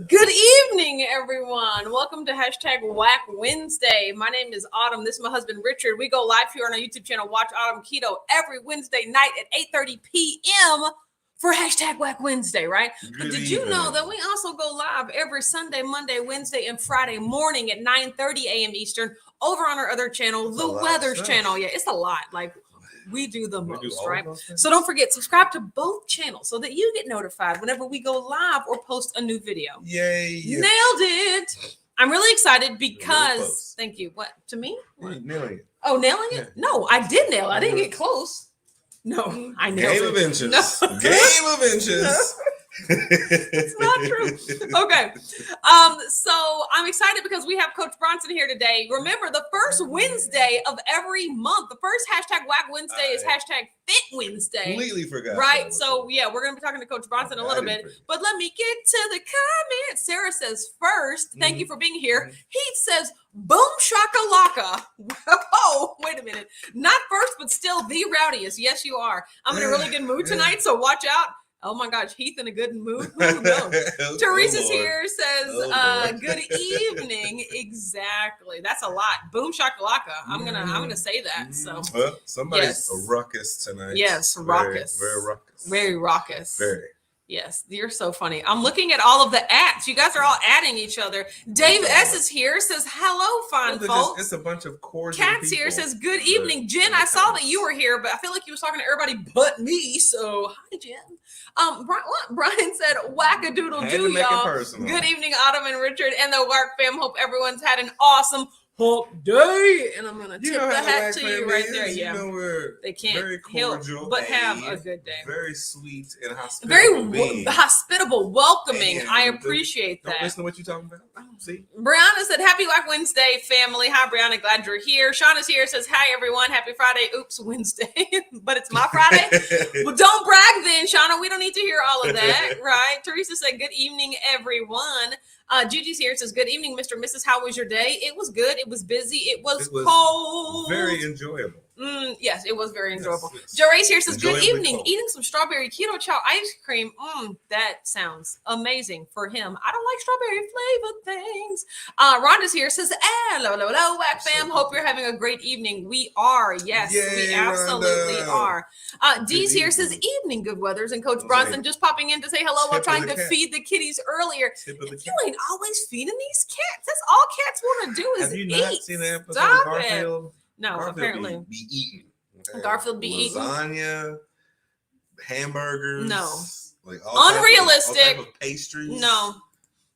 Good evening, everyone. Welcome to #Whack Wednesday. My name is Autumn. This is my husband, Richard. We go live here on our YouTube channel, Watch Autumn Keto, every Wednesday night at 8:30 p.m. for #Whack Wednesday, right? But did you know that we also go live every Sunday, Monday, Wednesday, and Friday morning at 9:30 a.m. Eastern over on our other channel, The Weathers channel. Yeah, it's a lot. Like, we do the most, right? So don't forget, subscribe to both channels so that you get notified whenever we go live or post a new video. Yay. Nailed it. I'm really excited because, thank you. What, to me? What? Nailing it. Oh, nailing it? No, I did nail it. I didn't get close. No, I nailed it. Game of inches. No. Game of inches. It's not true. Okay. So I'm excited because we have Coach Bronson here today. Remember, the first Wednesday of every month, the first #Whack Wednesday is #Fit Wednesday. Completely forgot. Right. So yeah, we're gonna be talking to Coach Bronson a little bit. But let me get to the comments. Sarah says first, thank you for being here. Heath says, boom shakalaka. Oh, wait a minute. Not first, but still the rowdiest. Yes, you are. I'm in a really good mood tonight, so watch out. Oh my gosh, Heath in a good mood. Who knows? Teresa's here, says good evening. Exactly. That's a lot. Boom shakalaka. I'm gonna say that. So somebody's a ruckus tonight. Yes, raucous. Very raucous. Very raucous. Very. Yes, you're so funny. I'm looking at all of the ats. You guys are all adding each other. Dave S is here, says hello, fine folks. It's a bunch of cordial Kat's people. Here says good evening. Jen, I saw that you were here, but I feel like you was talking to everybody but me. So hi, Jen. Brian said whack-a-doodle do, y'all. Good evening, Autumn and Richard and the work fam. Hope everyone's had an awesome hump day. And I'm gonna tip the hat to you right there. Yeah, they can't help but have a good day. Very sweet and hospitable. Very hospitable, welcoming. I appreciate that. Don't listen to what you're talking about. See, Brianna said, "Happy Whack Wednesday, family." Hi, Brianna. Glad you're here. Shauna's here. Says, "Hi, everyone. Happy Friday." Oops, Wednesday, but it's my Friday. Well, don't brag then, Shauna. We don't need to hear all of that, right? Teresa said, "Good evening, everyone." Gigi's here. Says, "Good evening, Mr. and Mrs. How was your day?" It was good. It was busy. It was cold. Very enjoyable. Yes, it was very enjoyable. Jeray's here. Says, "Good evening. Cold. Eating some strawberry keto chow ice cream. That sounds amazing for him. I don't like strawberry flavored things." Rhonda's here. Says, hello, Whack fam. Hope you're having a great evening. We are. Yes, we absolutely Rhonda. are. Dee's here. Says, "Evening, good weathers." And Coach Bronson just popping in to say hello while trying to feed the kitties earlier. You ain't always feeding these cats. That's all cats want to do is eat. Have you not seen the episode Stop of Garfield? No, Garfield apparently. be eating. Okay? Garfield be eating. Lasagna, hamburgers. No. Like all Unrealistic. Type of pastries. No.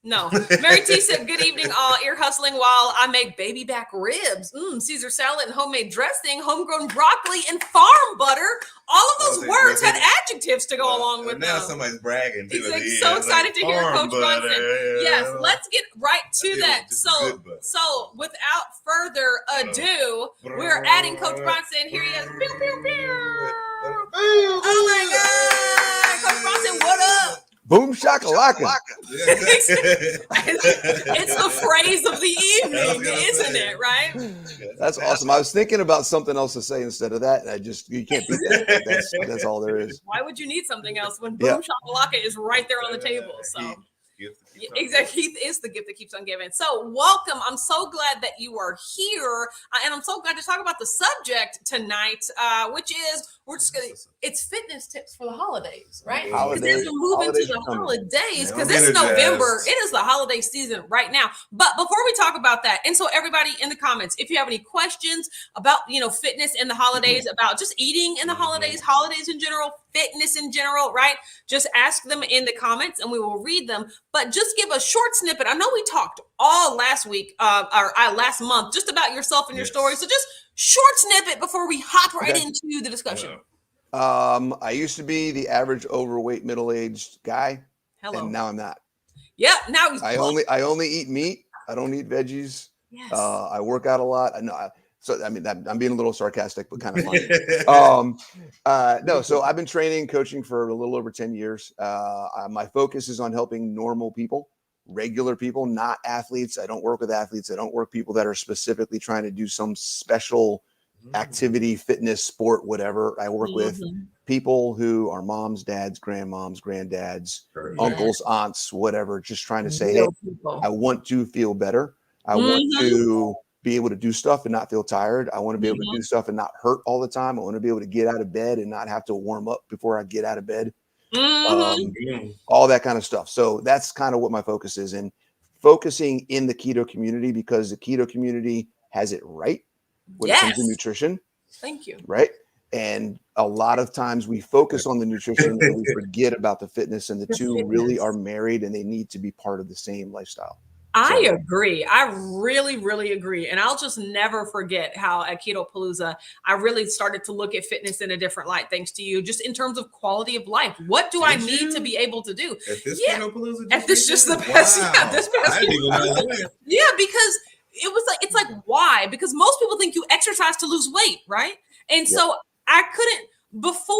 Mary T said, "Good evening, all. Ear hustling while I make baby back ribs, Caesar salad and homemade dressing, homegrown broccoli and farm butter." All of those words had adjectives to go along with now them. Somebody's bragging. He's so excited to hear Coach Bronson. Yes, let's get right to that. So without further ado, we're adding Coach Bronson. Here he is. Pew, pew, pew. Oh my God. Coach Bronson, what up? Boom shakalaka. It's the phrase of the evening, isn't it? Right? That's awesome. I was thinking about something else to say instead of that. You can't beat that. That's all there is. Why would you need something else when boom shakalaka is right there on the table? So exactly, Heath is the gift that keeps on giving. So welcome. I'm so glad that you are here, and I'm so glad to talk about the subject tonight, which is it's fitness tips for the holidays, right? As we move into the holidays, because it's November, it is the holiday season right now. But before we talk about that, and so everybody in the comments, if you have any questions about fitness in the holidays, about just eating in the holidays in general, fitness in general, right? Just ask them in the comments and we will read them. But just give a short snippet. I know we talked all last week or last month just about yourself and your story. So just short snippet before we hop right into the discussion. I used to be the average overweight middle-aged guy. Hello. And now I'm not. Yeah, now he's I only eat meat. I don't eat veggies. Yes. I work out a lot. I'm being a little sarcastic, but kind of funny. No, so I've been training, coaching for a little over 10 years. My focus is on helping normal people, regular people, not athletes. I don't work with athletes. I don't work people that are specifically trying to do some special activity, fitness, sport, whatever. I work with people who are moms, dads, grandmoms, granddads, uncles, aunts, whatever, just trying to say, hey, I want to feel better. I want to be able to do stuff and not feel tired. I want to be able to do stuff and not hurt all the time. I want to be able to get out of bed and not have to warm up before I get out of bed. All that kind of stuff. So that's kind of what my focus is, and focusing in the keto community, because the keto community has it right when it comes to nutrition. Thank you. Right. And a lot of times we focus on the nutrition and we forget about the fitness, and the two really are married and they need to be part of the same lifestyle. I agree. I really, really agree. And I'll just never forget how at Keto Palooza, I really started to look at fitness in a different light, thanks to you, just in terms of quality of life. What do I need to be able to do? At this Keto Palooza? At this just the best. Wow. Yeah, this best. Yeah, because it was like, it's like, why? Because most people think you exercise to lose weight, right? And so I couldn't, before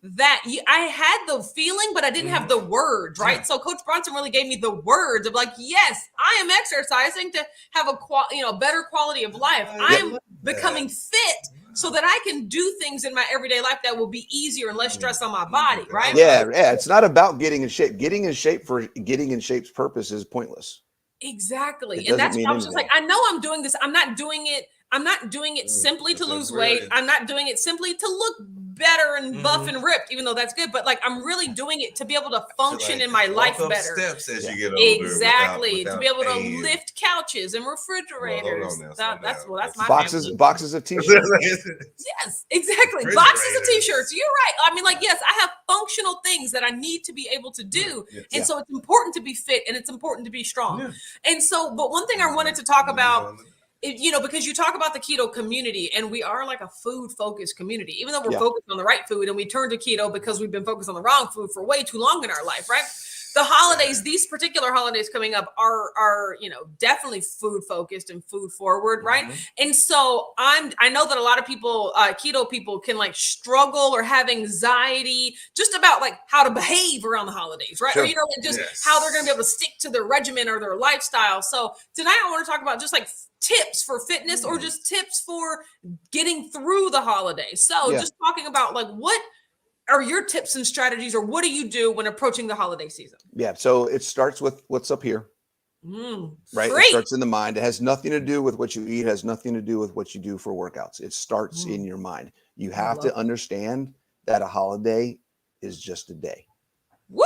that, I had the feeling, but I didn't have the words, right? So Coach Bronson really gave me the words of like, yes, I am exercising to have a better quality of life. I'm becoming fit so that I can do things in my everyday life that will be easier and less stress on my body, right? Yeah. It's not about getting in shape. Getting in shape for getting in shape's purpose is pointless. Exactly. And that's why I was just like, I know I'm doing this. I'm not doing it simply to lose weight. I'm not doing it simply to look better and buff and ripped, even though that's good. But like, I'm really doing it to be able to function in my life better. Steps as you get older. Exactly. To be able to lift couches and refrigerators. That's my boxes of t-shirts. Yes, exactly. Boxes of t-shirts. You're right. I mean, like, yes, I have functional things that I need to be able to do. And so it's important to be fit and it's important to be strong. And so, but one thing I wanted to talk about, because you talk about the keto community, and we are like a food focused community, even though we're focused on the right food, and we turn to keto because we've been focused on the wrong food for way too long in our life, right? The holidays, these particular holidays coming up are definitely food focused and food forward, right? And so I know that a lot of people, keto people, can like struggle or have anxiety just about like how to behave around the holidays, right? Or how they're going to be able to stick to their regimen or their lifestyle. So tonight I want to talk about just like tips for fitness or just tips for getting through the holidays. So just talking about like, what are your tips and strategies, or what do you do when approaching the holiday season? Yeah. So it starts with what's up here, right? Great. It starts in the mind. It has nothing to do with what you eat. It has nothing to do with what you do for workouts. It starts in your mind. You have to understand that a holiday is just a day. Woo!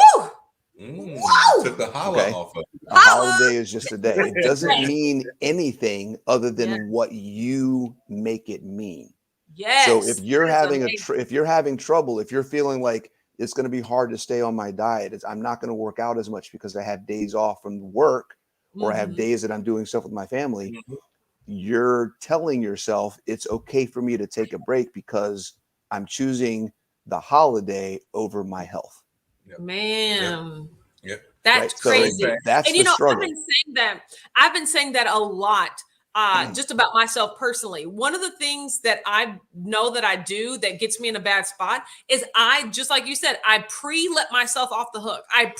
Took the holla off of it. A holiday is just a day. It doesn't mean anything other than what you make it mean. Yes. So if you're having trouble, if you're feeling like it's going to be hard to stay on my diet, I'm not going to work out as much because I have days off from work, or I have days that I'm doing stuff with my family. You're telling yourself it's okay for me to take a break because I'm choosing the holiday over my health. Man. Yep. That's crazy. So that's the struggle. I've been saying that a lot. Just about myself personally. One of the things that I know that I do that gets me in a bad spot is just like you said, I let myself off the hook. I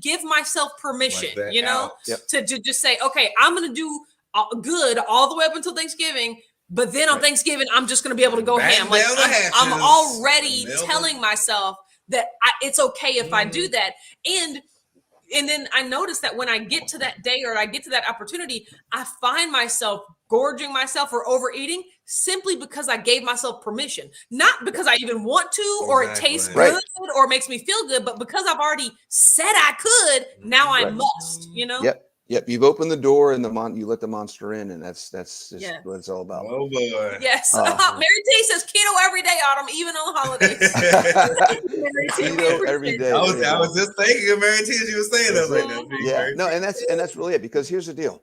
give myself permission, to just say, okay, I'm going to do good all the way up until Thanksgiving. But then on Thanksgiving, I'm just going to be able to go ham. Like I'm already telling myself that it's okay if I do that. And then I notice that when I get to that day or I get to that opportunity, I find myself gorging myself or overeating simply because I gave myself permission. Not because I even want to or it tastes good or makes me feel good, but because I've already said I could, now I must, Yep. Yep, you've opened the door and you let the monster in, and that's just what it's all about. Oh boy. Yes. Mary T says keto every day, Autumn, even on holidays. Keto every day. I was just thinking of Mary T as you were saying that right now. Yeah, no, and that's really it, because here's the deal.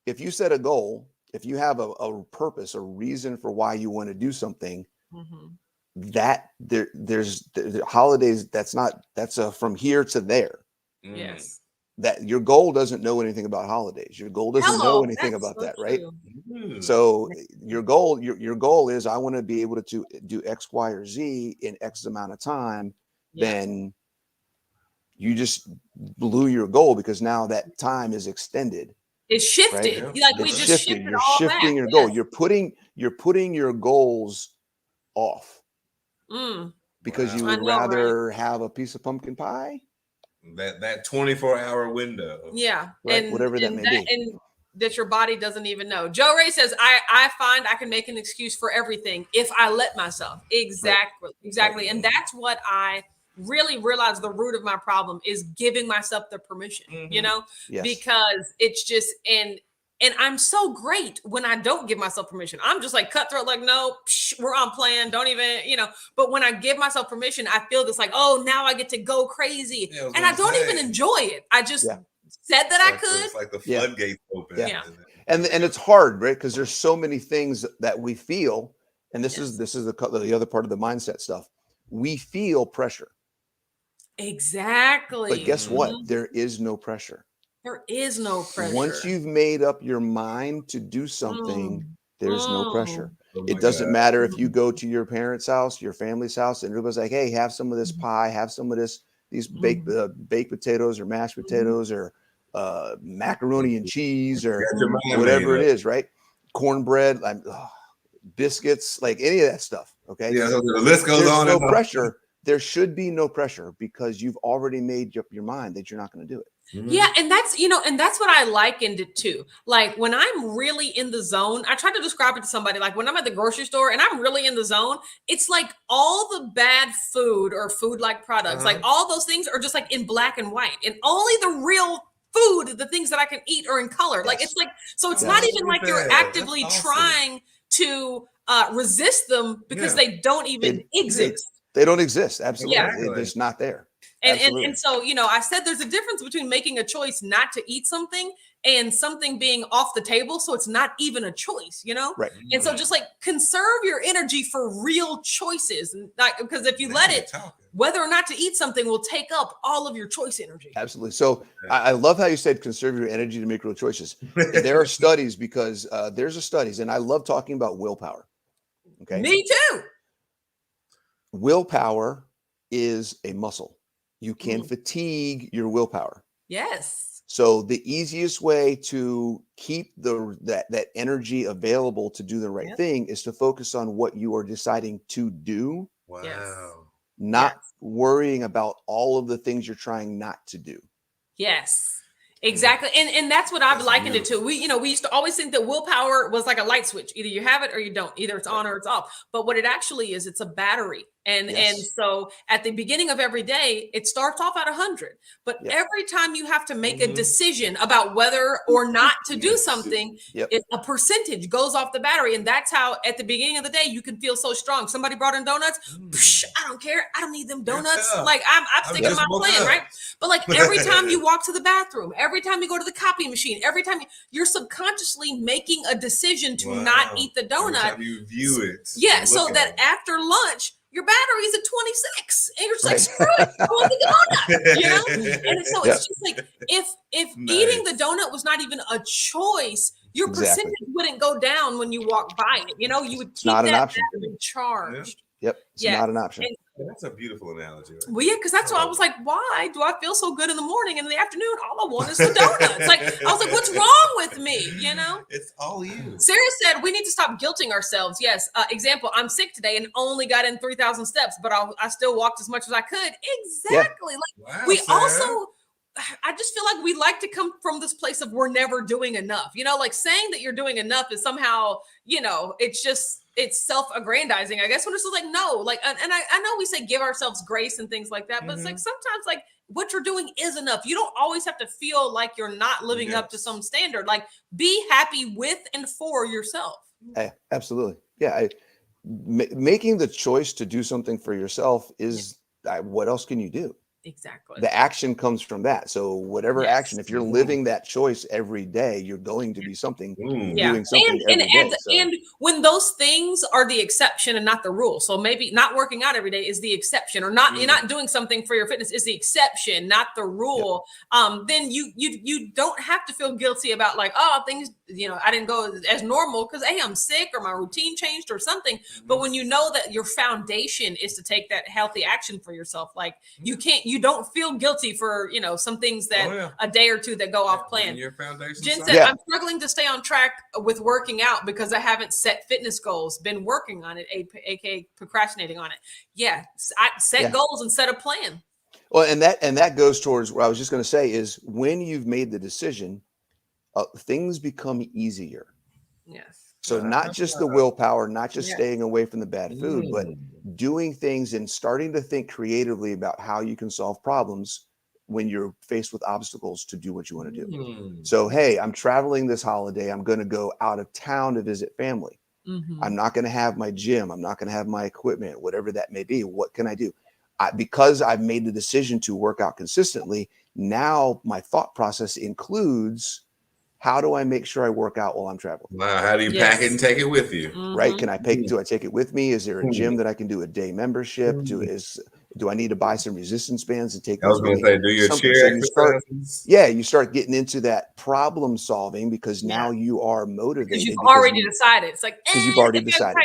If you set a goal, if you have a purpose, a reason for why you want to do something, that there's holidays, that's a from here to there. Yes. That your goal doesn't know anything about holidays. Your goal doesn't know anything about that, right? So your goal is, I want to be able to do X, Y, or Z in X amount of time. Then you just blew your goal, because now that time is extended. It's shifted. Right? Like we it's just shifted. shifted You're all shifting back. your goal. You're putting your goals off because you would rather have a piece of pumpkin pie. That 24-hour window. Yeah. Right? Whatever that may be. And that your body doesn't even know. Joe Ray says, I find I can make an excuse for everything if I let myself. Exactly. Right. Exactly. And that's what I really realize the root of my problem is, giving myself the permission, you know, because it's just, and I'm so great when I don't give myself permission. I'm just like cutthroat, like, no, we're on plan. Don't even, but when I give myself permission, I feel this like, oh, now I get to go crazy. And I don't even enjoy it. I just said that I could. It's like the floodgates open. Yeah. And it's hard, right? Because there's so many things that we feel. And this is the other part of the mindset stuff. We feel pressure. Exactly. But guess what? There is no pressure. There is no pressure. Once you've made up your mind to do something, there's no pressure. It doesn't matter if you go to your parents' house, your family's house, and everybody's like, hey, have some of this pie, have some of these baked potatoes or mashed potatoes or macaroni and cheese or whatever it is, right? Cornbread, biscuits, like any of that stuff. Okay. Yeah, so the list goes on. There's no pressure. There should be no pressure, because you've already made up your mind that you're not going to do it. Yeah. And that's, and that's what I likened it to. Like when I'm really in the zone, I tried to describe it to somebody, like when I'm at the grocery store and I'm really in the zone, it's like all the bad food or food-like products, like all those things are just like in black and white, and only the real food, the things that I can eat, are in color. Like it's like, so it's not even like you're actively trying to resist them, because they don't even exist. They don't exist. Absolutely. They're just not there. And so, I said there's a difference between making a choice not to eat something and something being off the table. So it's not even a choice, Right. And so just like conserve your energy for real choices. Because if you let it, whether or not to eat something will take up all of your choice energy. Absolutely. So I love how you said conserve your energy to make real choices. There are studies, because there's studies, and I love talking about willpower. Okay. Me too. Willpower is a muscle. You can fatigue your willpower. Yes. So the easiest way to keep that energy available to do the right thing is to focus on what you are deciding to do. Wow. Not worrying about all of the things you're trying not to do. Yes. Exactly. And that's what I've likened it to. We used to always think that willpower was like a light switch. Either you have it or you don't. Either it's on or it's off. But what it actually is, it's a battery. And so at the beginning of every day, it starts off at 100. But every time you have to make a decision about whether or not to do something, a percentage goes off the battery. And that's how at the beginning of the day, you can feel so strong. Somebody brought in donuts. I don't care. I don't need them donuts. Like I'm sticking to my plan, right? But like every time you walk to the bathroom, every time you go to the copy machine, every time you're subconsciously making a decision to not eat the donut. Every time you view it. Yeah. So that after lunch, your battery is at 26, and you're just like, screw it, I want the donut, And so it's just like, if eating the donut was not even a choice, your percentage wouldn't go down when you walk by it. You would keep that battery charged. Yep. It's not an option. That's a beautiful analogy. Right? Well, yeah, because that's why I was like, why do I feel so good in the morning, and in the afternoon, all I want is the donuts? Like, I was like, what's wrong with me? It's all you. Sarah said we need to stop guilting ourselves. Yes. Example, I'm sick today and only got in 3,000 steps, but I still walked as much as I could. Exactly. Like Sarah. I just feel like we like to come from this place of we're never doing enough. Like saying that you're doing enough is somehow, it's self-aggrandizing, I guess, when it's just like, no, like, and I know we say give ourselves grace and things like that, but it's like sometimes like what you're doing is enough. You don't always have to feel like you're not living up to some standard. Like, be happy with and for yourself. Absolutely. Yeah. Making the choice to do something for yourself is what else can you do? Exactly. The action comes from that. So whatever action, if you're living that choice every day, you're going to be something, doing something every day. And when those things are the exception and not the rule. So maybe not working out every day is the exception, or not you're not doing something for your fitness is the exception, not the rule. Then you don't have to feel guilty about like, oh, things, I didn't go as normal because hey, I'm sick or my routine changed or something. But when you know that your foundation is to take that healthy action for yourself, like you don't feel guilty for, some things that a day or two that go off plan. Your foundation. Jen said, I'm struggling to stay on track with working out because I haven't set fitness goals. Been working on it, aka procrastinating on it. Yeah. Set goals and set a plan. Well, and that goes towards what I was just going to say is when you've made the decision, things become easier. Yes. So not just the willpower, not just staying away from the bad food, but doing things and starting to think creatively about how you can solve problems when you're faced with obstacles to do what you want to do. So, hey, I'm traveling this holiday. I'm going to go out of town to visit family. I'm not going to have my gym. I'm not going to have my equipment, whatever that may be. What can I do? Because I've made the decision to work out consistently, now my thought process includes, how do I make sure I work out while I'm traveling? Wow, how do you pack it and take it with you? Right? Can I do I take it with me? Is there a gym that I can do a day membership? Do I need to buy some resistance bands and take? I was going to say, do your chair exercises. You start getting into that problem solving because now you are motivated. Because you've already decided. It's like, because you've already decided.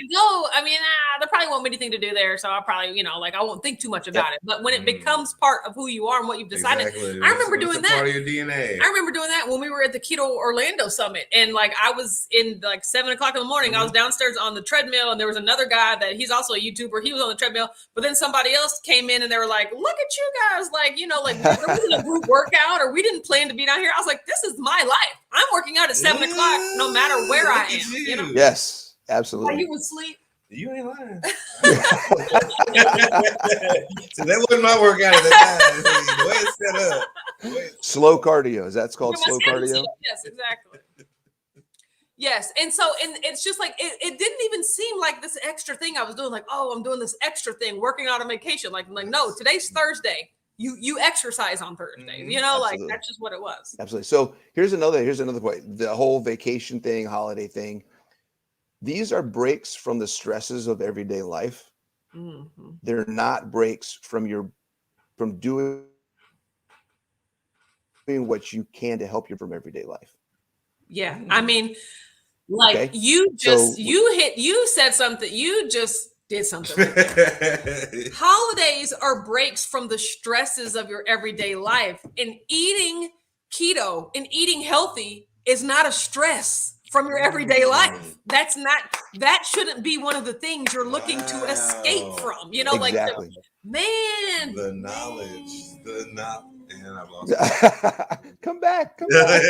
There probably won't be anything to do there, so I'll probably, I won't think too much about it. But when it becomes part of who you are and what you've decided, I remember doing that. Part of your DNA. I remember doing that when we were at the Keto Orlando Summit, and like I was in like 7 o'clock in the morning. I was downstairs on the treadmill, and there was another guy that he's also a YouTuber. He was on the treadmill, but then somebody else came in and they were like, "Look at you guys! Like, there wasn't a group workout, or we didn't plan to be down here." I was like, "This is my life. I'm working out at 7 o'clock, no matter where I am." Yes, absolutely. While you would sleep. You ain't lying. So that wasn't my workout at the time. The way it's set up. Slow cardio. Is that called slow cardio? Yes, exactly. Yes. And so, and it's just like, it didn't even seem like this extra thing I was doing. Like, oh, I'm doing this extra thing, working out on vacation. Like, no, today's Thursday. You exercise on Thursday, like that's just what it was. Absolutely. So here's another point. The whole vacation thing, holiday thing. These are breaks from the stresses of everyday life. They're not breaks from doing what you can to help you from everyday life. Yeah. I mean, like you said something, you just did something. Right. Holidays are breaks from the stresses of your everyday life, and eating keto and eating healthy is not a stress from your everyday life. That shouldn't be one of the things you're looking to escape from, exactly. The knowledge, and I've lost come back. That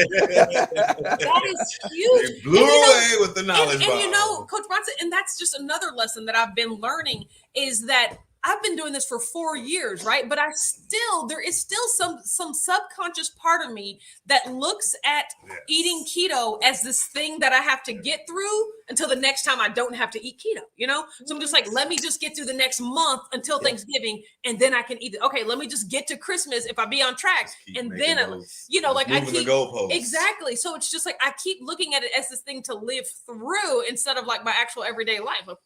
is huge. It blew away with the knowledge. And Coach Bronson, and that's just another lesson that I've been learning is that I've been doing this for 4 years, right? But there is still some subconscious part of me that looks at eating keto as this thing that I have to get through until the next time I don't have to eat keto, So I'm just like, let me just get through the next month until Thanksgiving, and then I can eat it. Okay, let me just get to Christmas if I be on track, and then I keep the goalposts. Exactly. So it's just like I keep looking at it as this thing to live through instead of like my actual everyday life. Like,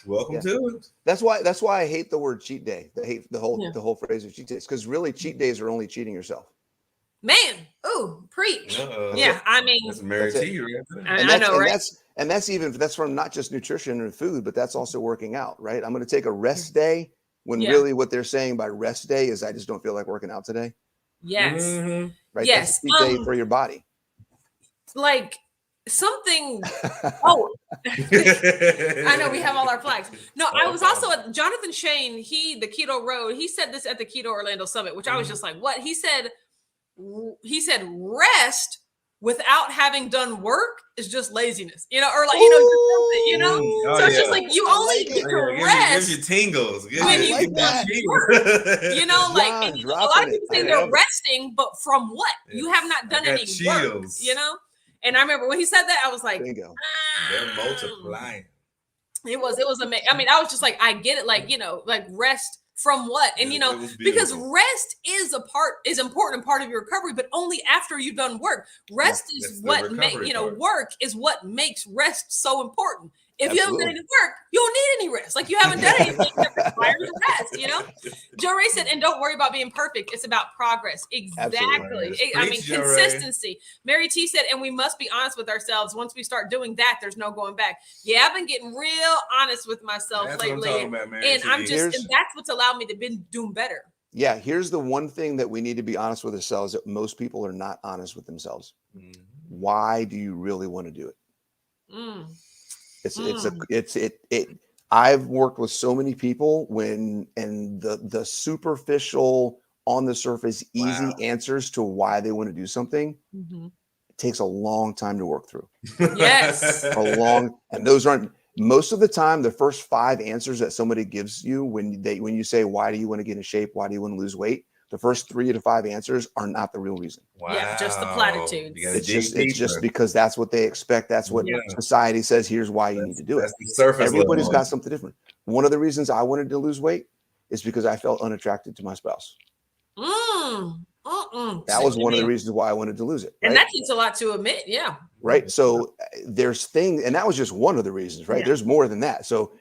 Welcome to it. That's why I hate the word cheat day. I hate the whole phrase of cheat days, because really cheat days are only cheating yourself. Man, preach. Yeah, I mean, that's a married to you, right? I know, right? That's from not just nutrition or food, but that's also working out, right? I'm going to take a rest day when really what they're saying by rest day is I just don't feel like working out today. Yes. Right. Yes. That's a cheat day for your body. Like something. I know we have all our flags. No, I was also at Jonathan Shane. The Keto Road. He said this at the Keto Orlando Summit, which I was just like, what? He said rest without having done work is just laziness, or like, so it's just like you only get to rest. Gives you tingles. When you've done work, like and a lot of people say they're resting, but from what? You have not done any work, And I remember when he said that, I was like, they're multiplying. It was amazing. I mean, I was just like, I get it, like, like rest from what? And because rest is important part of your recovery, but only after you've done work. Rest is what work is what makes rest so important. If you haven't done any work, you don't need any rest. Like you haven't done anything that requires rest, Joe Ray said, and don't worry about being perfect. It's about progress. Exactly. I mean, consistency. Mary T said, and we must be honest with ourselves. Once we start doing that, there's no going back. Yeah, I've been getting real honest with myself lately. And that's what's allowed me to be doing better. Yeah, here's the one thing that we need to be honest with ourselves that most people are not honest with themselves. Mm-hmm. Why do you really want to do it? I've worked with so many people and the superficial, on the surface, easy answers to why they want to do something. Mm-hmm. It takes a long time to work through. Yes. And those aren't most of the time, the first 5 answers that somebody gives you when you say, why do you want to get in shape? Why do you want to lose weight? The first 3 to 5 answers are not the real reason. Wow. Yeah, just the platitudes. It's just because that's what they expect. That's what society says. Here's why you need to do it. The surface Everybody's got something different. One of the reasons I wanted to lose weight is because I felt unattracted to my spouse. That was one of the reasons why I wanted to lose it. Right? And that takes a lot to admit. Yeah. Right. So there's things, and that was just one of the reasons, right? Yeah. There's more than that. So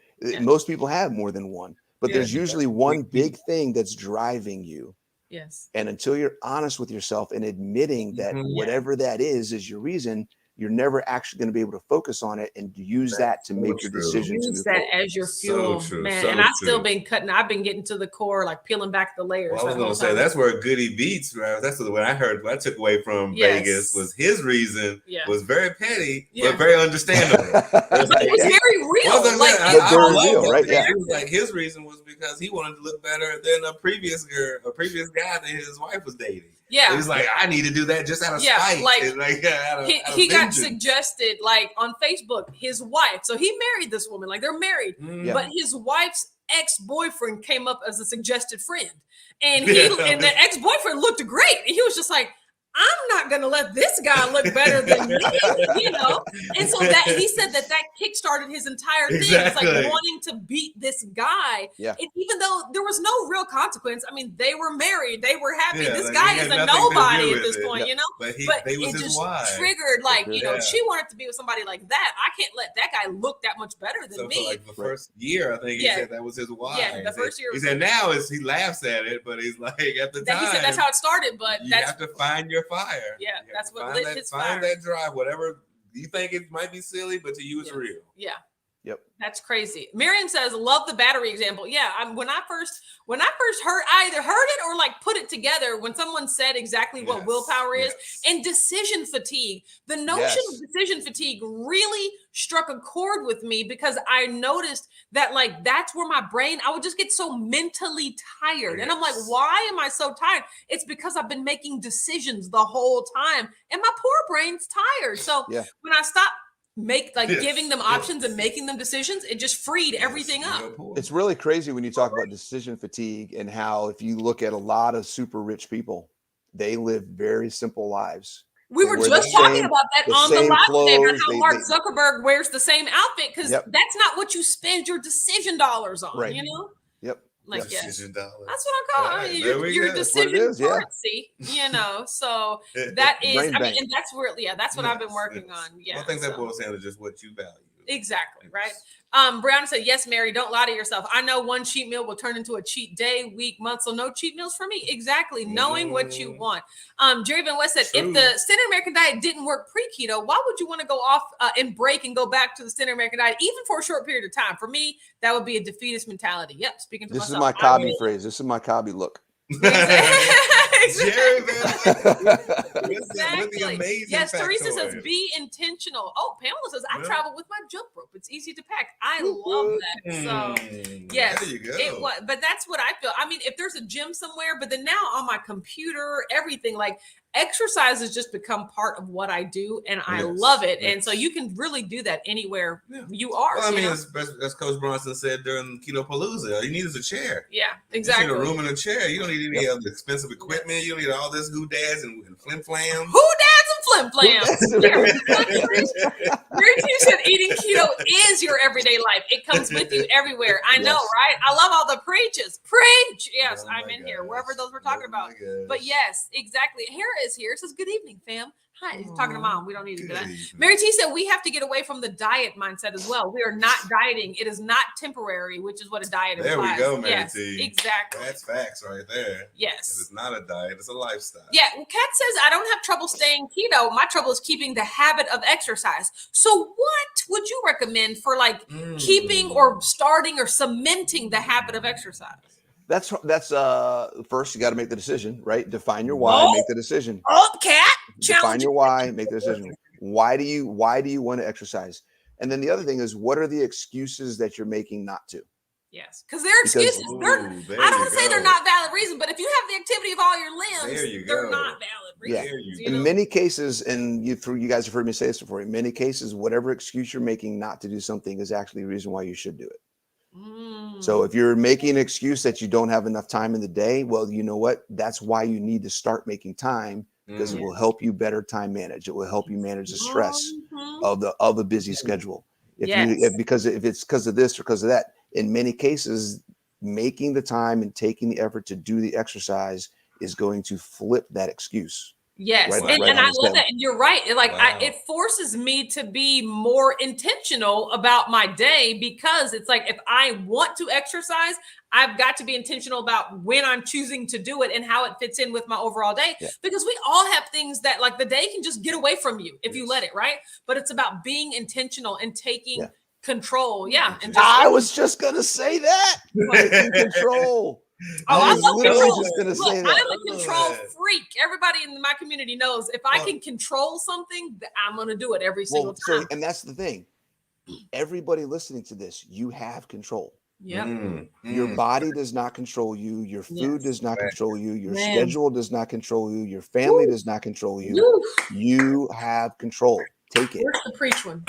most people have more than one, but there's usually one big thing that's driving you. Yes. And until you're honest with yourself and admitting that whatever that is your reason, you're never actually going to be able to focus on it and use that to make your decision. Use that as your fuel, man. And I've still been I've been getting to the core, like peeling back the layers. Well, I was going to say that's where Goody beats. Right? That's what I heard. What I took away from Vegas was his reason was very petty, but very understandable. But it was very real. It was like his reason was because he wanted to look better than a previous guy that his wife was dating. Yeah, it was like I need to do that just out of spite. He got suggested, like on Facebook, his wife. So he married this woman, like they're married, but his wife's ex-boyfriend came up as a suggested friend, and and the ex-boyfriend looked great, and he was just like, I'm not going to let this guy look better than me, And so that he said that kickstarted his entire thing. Exactly. It's like wanting to beat this guy. Yeah. And even though there was no real consequence, I mean, they were married, they were happy. This guy is a nobody at this point, But it just triggered, she wanted to be with somebody like that. I can't let that guy look that much better than me. So like the first year, I think he said that was his wife. Yeah, the first year. He said now he laughs at it, but he's like at the time. He said that's how it started, but you have to find your fire. Yeah, that's what lit his fire. Find that drive, whatever you think it might be silly, but to you it's real. Yeah. Yep. That's crazy. Miriam says, love the battery example. Yeah. When I first heard, I either heard it or like put it together when someone said exactly what willpower is and decision fatigue. The notion of decision fatigue really struck a chord with me because I noticed that like, that's where my brain, I would just get so mentally tired. And I'm like, why am I so tired? It's because I've been making decisions the whole time and my poor brain's tired. So when I stopped giving them options and making them decisions, it just freed everything up. It's really crazy when you talk about decision fatigue and how if you look at a lot of super rich people, they live very simple lives. We were just talking about that on the live today about how Mark Zuckerberg wears the same outfit because that's not what you spend your decision dollars on, Yep. Like decision dollars. That's what I call it. Your decision currency, So that is, and that's where, that's what I've been working on. Yeah. I think that boils down to just what you value. Exactly. Right. Brown said, yes, Mary, don't lie to yourself. I know one cheat meal will turn into a cheat day, week, month. So no cheat meals for me. Exactly. Knowing what you want. Jerry Van West said, if the Standard American diet didn't work pre-keto, why would you want to go off and break and go back to the Standard American diet, even for a short period of time? For me, that would be a defeatist mentality. Yep. Speaking to myself. This is my Cobby phrase. This is my Cobby look. Jerry Van West. Exactly. Yes, Teresa says be intentional. Oh, Pamela says I travel with my jump rope. It's easy to pack. I love that. So yes, there you go. It was, but that's what I feel. I mean, if there's a gym somewhere, but then now on my computer, everything, like exercise has just become part of what I do, and I love it. And so you can really do that anywhere you are. Well, I mean, as Coach Bronson said during Keto Palooza, all you need is a chair. Yeah, exactly. You need a room and a chair. You don't need any other expensive equipment. You don't need all this hoo-dads and flim-flams. Hoo-dads and flim-flams. Mary Q said eating keto is your everyday life. It comes with you everywhere. I know, right? I love all the preaches. Preach. Yes, I'm in here, wherever those we're talking about. But yes, exactly. Hera is here. It says, good evening, fam. Hi, he's talking to mom. We don't need to do that. Mary T said we have to get away from the diet mindset as well. We are not dieting. It is not temporary, which is what a diet implies. There we go, Mary T. Exactly. That's facts right there. Yes. It's not a diet. It's a lifestyle. Yeah. Well, Kat says, I don't have trouble staying keto. My trouble is keeping the habit of exercise. So what would you recommend for like keeping or starting or cementing the habit of exercise? That's first you got to make the decision, right? Define your why, make the decision. Kat, define your why, make the decision. Why do you want to exercise? And then the other thing is, what are the excuses that you're making not to? Yes, because they're excuses. I don't want to say they're not valid reasons, but if you have the activity of all your limbs, they're not valid reasons. Yeah. In many cases, and you guys have heard me say this before, in many cases, whatever excuse you're making not to do something is actually the reason why you should do it. So if you're making an excuse that you don't have enough time in the day, well, you know what? That's why you need to start making time, because it will help you better time manage. It will help you manage the stress of a busy schedule. Because if it's because of this or because of that, in many cases, making the time and taking the effort to do the exercise is going to flip that excuse. Yes. And I love that. And you're right. It forces me to be more intentional about my day, because it's like, if I want to exercise, I've got to be intentional about when I'm choosing to do it and how it fits in with my overall day, because we all have things that like the day can just get away from you if you let it, right? But it's about being intentional and taking control. Yeah. And I was just going to say that. Taking control. I love control. Just gonna say that. I'm a control freak. Everybody in my community knows if I can control something, I'm going to do it every single time. And that's the thing. Everybody listening to this, you have control. Yep. Your body does not control you. Your food does not control you. Your schedule does not control you. Your family does not control you. You have control. Take it. Where's the preach one?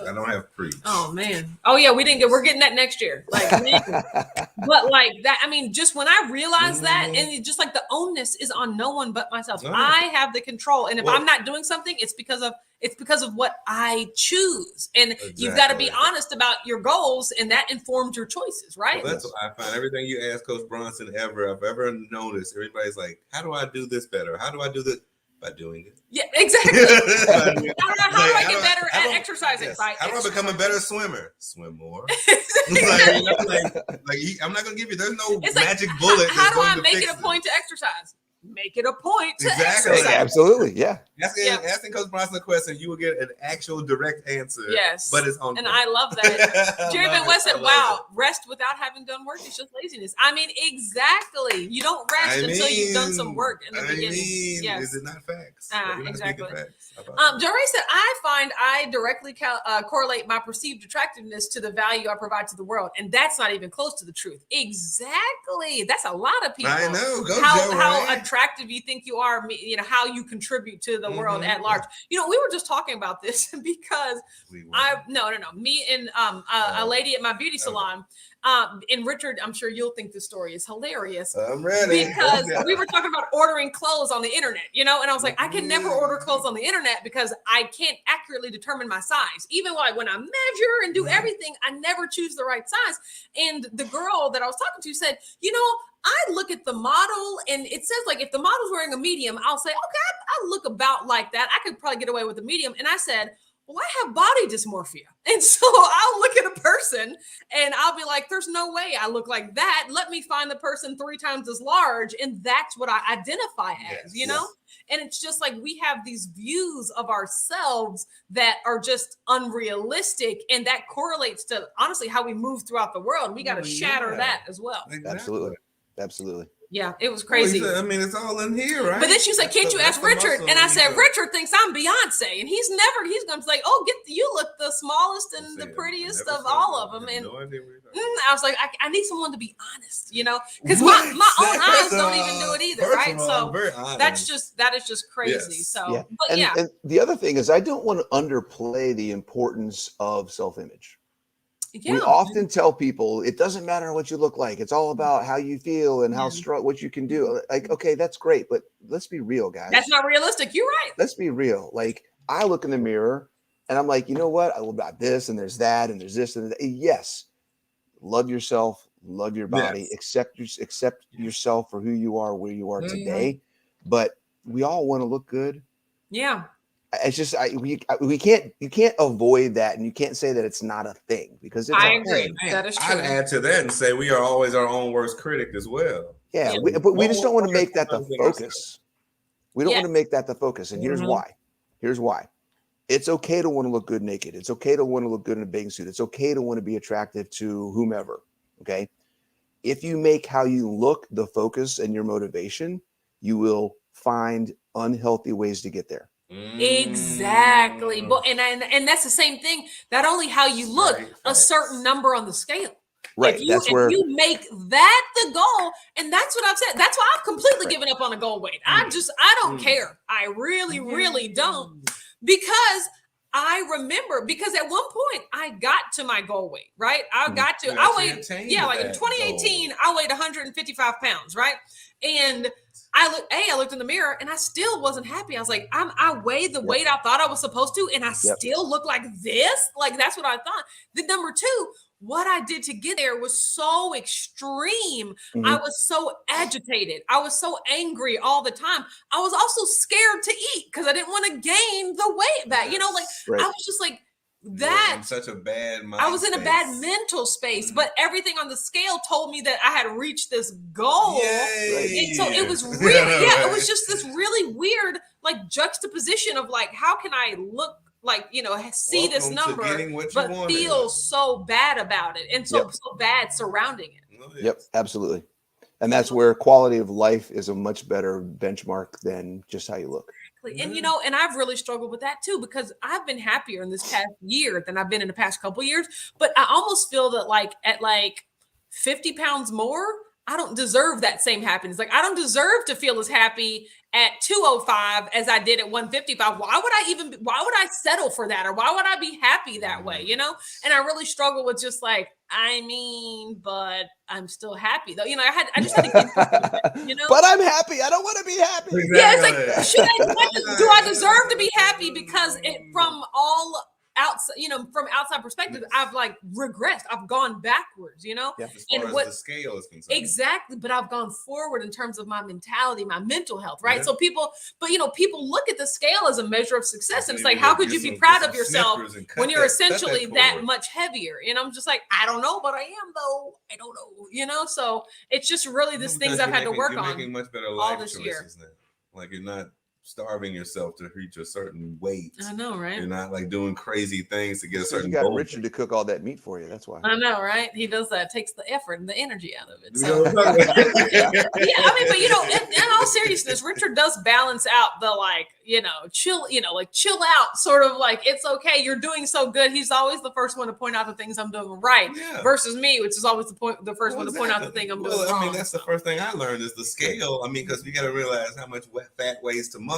I don't have preach. Oh man. Oh yeah, we're getting that next year. Like, but like that, I mean, just when I realized that, and just like the onus is on no one but myself. I have the control. And if I'm not doing something, it's because of what I choose. And you've got to be honest about your goals, and that informs your choices, right? Well, that's what I find. Everything you ask Coach Bronson I've ever noticed, everybody's like, how do I do this better? How do I do this? By doing it. Yeah, exactly. How do I get better at exercising? How do I become a better swimmer? Swim more. I'm not gonna give you. There's no magic bullet. How do I make it a point to exercise? Make it a point to exercise. Absolutely, yeah. Asking Coach Bronson a question, you will get an actual direct answer. Yes, but it's on. And I love that. Jerry Van West said, "Wow, rest without having done work is just laziness." I mean, exactly. You don't rest until you've done some work in the beginning. Is it not facts? Exactly. Jerry said, "I find I directly correlate my perceived attractiveness to the value I provide to the world, and that's not even close to the truth." Exactly. That's a lot of people. I know. How attractive you think you are, how you contribute to the world at large. We were just talking about this because me and a lady at my beauty salon, and Richard, I'm sure you'll think this story is hilarious. I'm ready. Because we were talking about ordering clothes on the internet, and I was like, I can never order clothes on the internet because I can't accurately determine my size. Even when I measure and do everything, I never choose the right size. And the girl that I was talking to said, I look at the model and it says like, if the model's wearing a medium, I'll say, okay, I look about like that. I could probably get away with a medium. And I said, well, I have body dysmorphia. And so I'll look at a person and I'll be like, there's no way I look like that. Let me find the person 3 times as large. And that's what I identify as, And it's just like, we have these views of ourselves that are just unrealistic. And that correlates to honestly how we move throughout the world. We got to shatter that as well. Exactly. Absolutely. Yeah, it was crazy. Well, I mean, it's all in here, right? But then she was like, "Can't you ask Richard?" And I said, "Richard thinks I'm Beyonce, and he's going to say, oh, you look the smallest and the prettiest of all of them." And I was like, I need someone to be honest, because my own eyes don't even do it either, right? So that is just crazy. Yes. So, but and the other thing is, I don't want to underplay the importance of self-image. Yeah. We often tell people it doesn't matter what you look like. It's all about how you feel and how strong, what you can do. Like, okay, that's great, but let's be real, guys. That's not realistic. You're right. Let's be real. Like, I look in the mirror and I'm like, you know what? I love about this and there's that and there's this and that. Yes, love yourself, love your body, accept yourself for who you are, where you are today. But we all want to look good. Yeah. It's just you can't avoid that, and you can't say that it's not a thing, because it's a thing. That is true. I'd add to that and say we are always our own worst critic as well. Yeah, but we just don't want to make that the focus. We don't want to make that the focus, and here's why. Here's why. It's okay to want to look good naked. It's okay to want to look good in a bathing suit. It's okay to want to be attractive to whomever. Okay, if you make how you look the focus and your motivation, you will find unhealthy ways to get there. Exactly. But and that's the same thing. Not only how you look, a certain number on the scale. Right. If you make that the goal, and that's what I've said. That's why I've completely given up on a goal weight. I don't care. I really, really don't. Because I remember, because at one point I got to my goal weight, right? I weighed, like in 2018, I weighed 155 pounds, right? And I looked in the mirror and I still wasn't happy. I was like, I weighed the weight I thought I was supposed to, and I still look like this. Like, that's what I thought. The number two, what I did to get there was so extreme. I was so agitated. I was so angry all the time. I was also scared to eat because I didn't want to gain the weight back. I was just like, that such a bad mind I was in a bad mental space, but everything on the scale told me that I had reached this goal. And so it was really, it was just this really weird like juxtaposition of like, how can I look like, see this number, but feel so bad about it and so bad surrounding it. Yep, absolutely. And that's where quality of life is a much better benchmark than just how you look. And, and I've really struggled with that too, because I've been happier in this past year than I've been in the past couple of years. But I almost feel that like at like 50 pounds more, I don't deserve that same happiness. Like, I don't deserve to feel as happy at 205 as I did at 155. Why would I settle for that? Or why would I be happy that way? And I really struggle with just like, but I'm still happy though. I just had to get But I'm happy. I don't want to be happy. Exactly. Yeah, it's like, do I deserve to be happy? Because from all outside, from outside perspective, I've like regressed. I've gone backwards, as far as the scale is concerned. Exactly. But I've gone forward in terms of my mentality, my mental health, right? So people look at the scale as a measure of success. And it's like, how could you be proud of yourself when you're essentially that much heavier? And I'm just like, I don't know, but I am though. I don't know, so it's just really these things I've had to work on. You're making much better life choices now. Like, you're not starving yourself to reach a certain weight. I know, right? You're not like doing crazy things to get a certain goal. You got goal. Richard to cook all that meat for you. That's why. I know, right? He does that. Takes the effort and the energy out of it. So, but in all seriousness, Richard does balance out the like, chill out, sort of like, it's okay. You're doing so good. He's always the first one to point out the things I'm doing right, versus me, which is always the first one to point out the thing I'm doing wrong. I mean, that's the first thing I learned is the scale. I mean, because you got to realize how much fat weighs to muscle.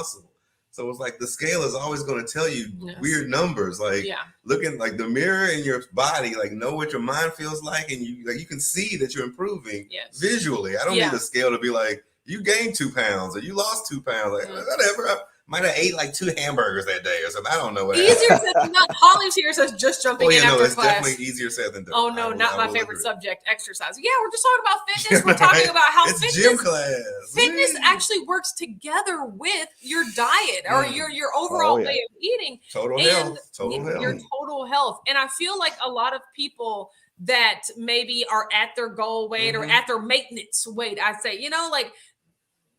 So it's like the scale is always going to tell you weird numbers, like looking like the mirror in your body, like know what your mind feels like, and you can see that you're improving visually. I don't need the scale to be like you gained 2 pounds or you lost 2 pounds, like whatever. Might have ate like 2 hamburgers that day or something. I don't know what. Easier said than done. Holly's here says just jumping in after it's class. Definitely easier said than done. Oh no, not my favorite subject, exercise. Yeah, we're just talking about fitness. We're talking about how it's gym class. Fitness actually works together with your diet or your overall way of eating. Total health. Your total health. And I feel like a lot of people that maybe are at their goal weight or at their maintenance weight, I'd say, like,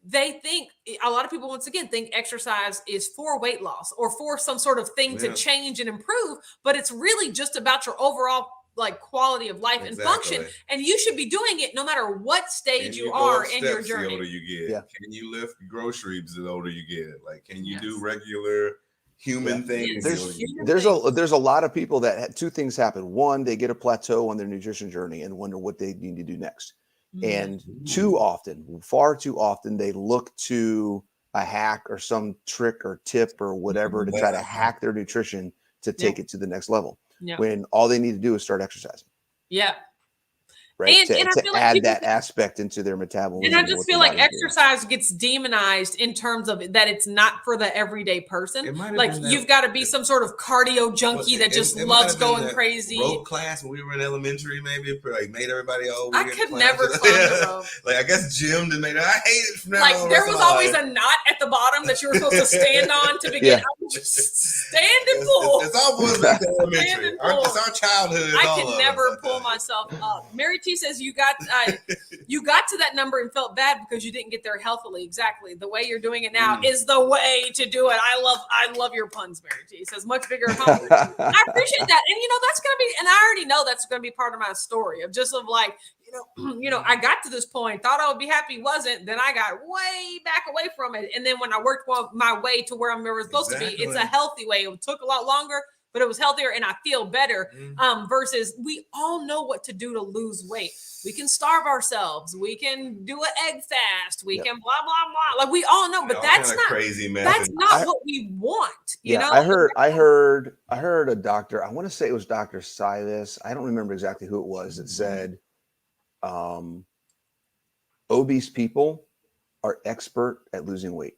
they think, a lot of people once again think exercise is for weight loss or for some sort of thing to change and improve, but it's really just about your overall like quality of life and function, and you should be doing it no matter what stage you are in your journey. The older you get, can you lift groceries the older you get? Like, can you do regular human things? There's a lot of people that two things happen. One, they get a plateau on their nutrition journey and wonder what they need to do next. And far too often, they look to a hack or some trick or tip or whatever to try to hack their nutrition to take it to the next level. When all they need to do is start exercising. Right. And I feel like add that aspect into their metabolism. And I just feel like exercise gets demonized in terms of that it's not for the everyday person. Like you've got to be some sort of cardio junkie that just loves going crazy. Rope class when we were in elementary, maybe like made everybody I could never climb the rope. Like I guess Jim did. I hate it from now like on. There was always a knot at the bottom that you were supposed to stand on to begin. I would just stand and pull. It's all like elementary. It's our childhood. I could never pull myself up. Mary T says you got to that number and felt bad because you didn't get there healthily. Exactly. The way you're doing it now is the way to do it. I love your puns, Mary T. Says much bigger accomplishment. I appreciate that. And that's gonna be, and I already know that's gonna be part of my story of like, I got to this point, thought I would be happy, wasn't, then I got way back away from it. And then when I worked my way to where I'm supposed to be, it's a healthy way. It took a lot longer, but it was healthier and I feel better. Versus we all know what to do to lose weight. We can starve ourselves. We can do an egg fast. We can blah, blah, blah. Like we all know, but that's not crazy, man. That's not what we want. You know? I heard a doctor, I want to say it was Dr. Silas. I don't remember exactly who it was that said, obese people are expert at losing weight.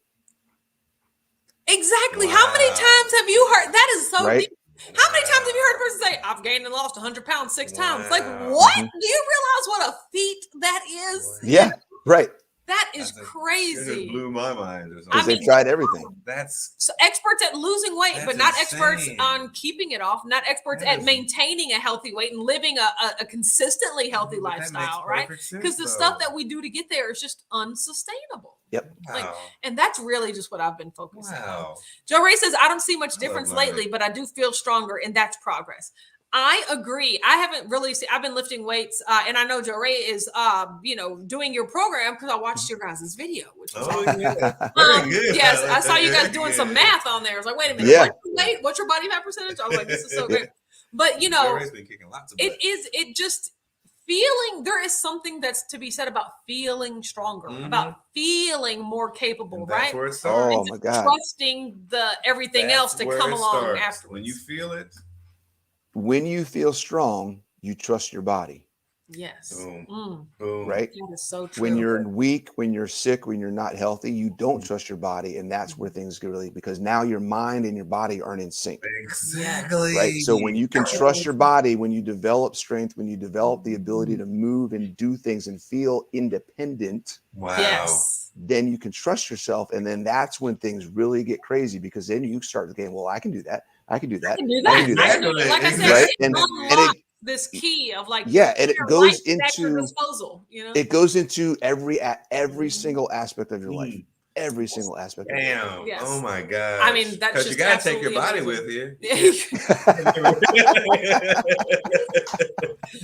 Exactly. Wow. How many times have you heard that? Is so deep. How many times have you heard a person say, I've gained and lost 100 pounds 6 times? Like, what? Do you realize what a feat that is? Yeah, right. That is crazy. It blew my mind. Because they've tried everything. That's so experts at losing weight, but not experts on keeping it off, not experts at maintaining a healthy weight and living a consistently healthy lifestyle, right? Because the stuff that we do to get there is just unsustainable. Yep. And that's really just what I've been focusing on. Joe Ray says, I don't see much difference lately, but I do feel stronger, and that's progress. I agree. I haven't really seen, I've been lifting weights, and I know Joe Ray is, doing your program because I watched your guys' video, which was very good. Yes, I saw you guys doing some math on there. I was like, wait a minute, what's your body fat percentage? I was like, this is so great. But Joe Ray's been kicking lots of butt. There is something that's to be said about feeling stronger, about feeling more capable, right? Where it starts. Oh my God. Trusting everything else to come along afterwards. When you feel it. When you feel strong, you trust your body. Yes. Boom. Right? That is so true. When you're weak, when you're sick, when you're not healthy, you don't trust your body. And that's where things get really, because now your mind and your body aren't in sync. Exactly. Right. So when you can trust your body, when you develop strength, when you develop the ability to move and do things and feel independent. Wow. Yes. Then you can trust yourself. And then that's when things really get crazy, because then you start the game. Well, I can do that. I can do that. I can do that. Like I said, right? and this key of like, and it goes into disposal, it goes into every single aspect of your life. Every single aspect. Damn. Yes. Oh my God. I mean, that's because you gotta take your body with you.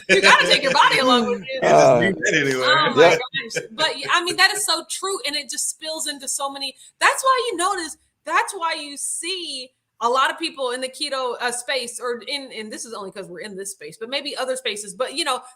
You gotta take your body along with you. Anyway. Oh my gosh. But I mean, that is so true. And it just spills into so many. That's why you notice, that's why you see a lot of people in the keto space, or in this is only because we're in this space, but maybe other spaces. But